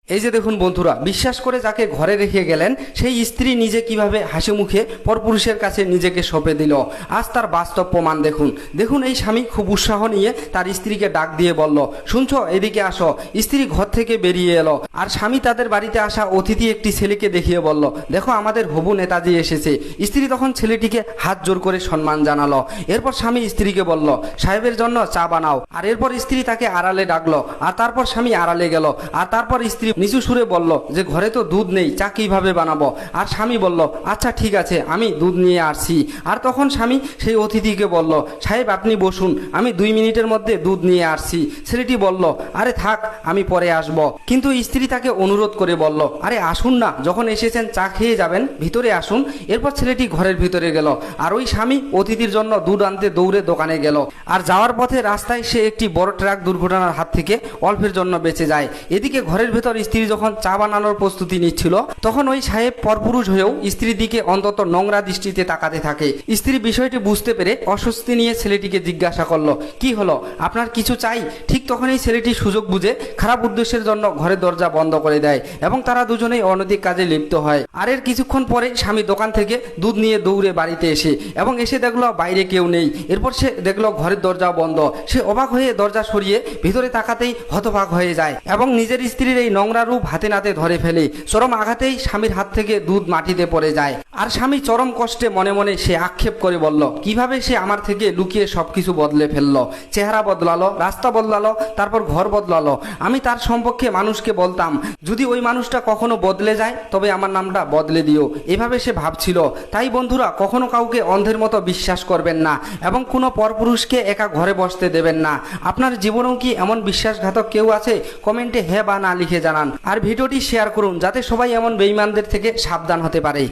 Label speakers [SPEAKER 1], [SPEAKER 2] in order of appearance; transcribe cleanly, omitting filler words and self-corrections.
[SPEAKER 1] এই যে দেখুন বন্ধুরা, বিশ্বাস করে যাকে ঘরে রেখে গেলেন সেই স্ত্রী নিজে কিভাবে হাসি মুখে পরপুরুষের কাছে নিজেকে সঁপে দিল। আজ তার বাস্তব প্রমাণ দেখুন। দেখুন এই স্বামী খুব উৎসাহ নিয়ে তার স্ত্রীকে ডাক দিয়ে বলল, শুনছো, এদিকে আসো। স্ত্রী ঘর থেকে বেরিয়ে এলো আর স্বামী তাদের বাড়িতে আসা অতিথি একটি ছেলেকে দেখিয়ে বলল, দেখো আমাদের হবু নেতাজি এসেছে। স্ত্রী তখন ছেলেটিকে হাত জোর করে সম্মান জানালো। এরপর স্বামী স্ত্রীকে বলল, সাহেবের জন্য চা বানাও। আর এরপর স্ত্রী তাকে আড়ালে ডাকলো আর তারপর স্বামী আড়ালে গেল। আর তারপর স্ত্রী নিচু সুরে বলল যে ঘরে তো দুধ নেই, চা কিভাবে বানাবো। আর স্বামী বলল, আচ্ছা ঠিক আছে, আমি দুধ নিয়ে আসছি। আর তখন স্বামী সেই অতিথিকে বলল, সাহেব আপনি বসুন, আমি 2 মিনিটের মধ্যে দুধ নিয়ে আসছি। ছেলেটি বলল, আরে থাক, আমি পরে আসব। কিন্তু স্ত্রী তাকে অনুরোধ করে বলল, আরে আসুন না, যখন এসেছেন চা খেয়ে যাবেন, ভিতরে আসুন। এরপর ছেলেটি ঘরের ভিতরে গেল আর ওই স্বামী অতিথির জন্য দুধ আনতে দৌড়ে দোকানে গেল। আর যাওয়ার পথে রাস্তায় সে একটি বড় ট্রাক দুর্ঘটনার হাত থেকে অল্পের জন্য বেঁচে যায়। এদিকে ঘরের ভেতর স্ত্রী যখন চা বানানোর প্রস্তুতি নিচ্ছিল, তখন ওই সাহেব পরপুরুষ হয়েও স্ত্রীর দিকে অন্তত নোংরা দৃষ্টিতে তাকাতে থাকে। স্ত্রী বিষয়টি বুঝতে পেরে অস্বস্তি নিয়ে ছেলেটিকে জিজ্ঞাসা করলো, কি হলো, আপনার কিছু চাই? ঠিক তখনই ছেলেটি সুযোগ বুঝে খারাপ উদ্দেশ্যের জন্য ঘরের দরজা বন্ধ করে দেয় এবং তারা দুজনেই অনৈতিক কাজে লিপ্ত হয়। আর এর কিছুক্ষণ পরে স্বামী দোকান থেকে দুধ নিয়ে দৌড়ে বাড়িতে এসে দেখলো বাইরে কেউ নেই। এরপর সে দেখলো ঘরের দরজা বন্ধ। সে অবাক হয়ে দরজা সরিয়ে ভিতরে তাকাতেই হতবাক হয়ে যায় এবং নিজের স্ত্রীর এই নোংরা রূপ হাতে নাতে ধরে ফেলে। চরম আঘাতেই স্বামীর হাত থেকে দুধ মাটিতে পড়ে যায়। আর স্বামী চরম কষ্টে মনে মনে সে আক্ষেপ করে বলল, কিভাবে সে আমার থেকে লুকিয়ে সবকিছু বদলে ফেললো। চেহারা বদলালো, রাস্তা বদলালো, তারপর ঘর বদলালো। আমি তার সম্পর্কে মানুষকে বলতাম, যদি ওই মানুষটা কখনো বদলে যায় তবে আমার নামটা বদলে দিও। এভাবে সে ভাবছিল। তাই বন্ধুরা, কখনো কাউকে অন্ধের মতো বিশ্বাস করবেন না এবং কোনো পরপুরুষকে একা ঘরে বসতে দেবেন না। আপনার জীবনেও কি এমন বিশ্বাসঘাতক কেউ আছে? কমেন্টে হ্যাঁ বা না লিখে জানান। আর ভিডিওটি শেয়ার করুন যাতে সবাই এমন বেঈমানদের থেকে সাবধান হতে পারে।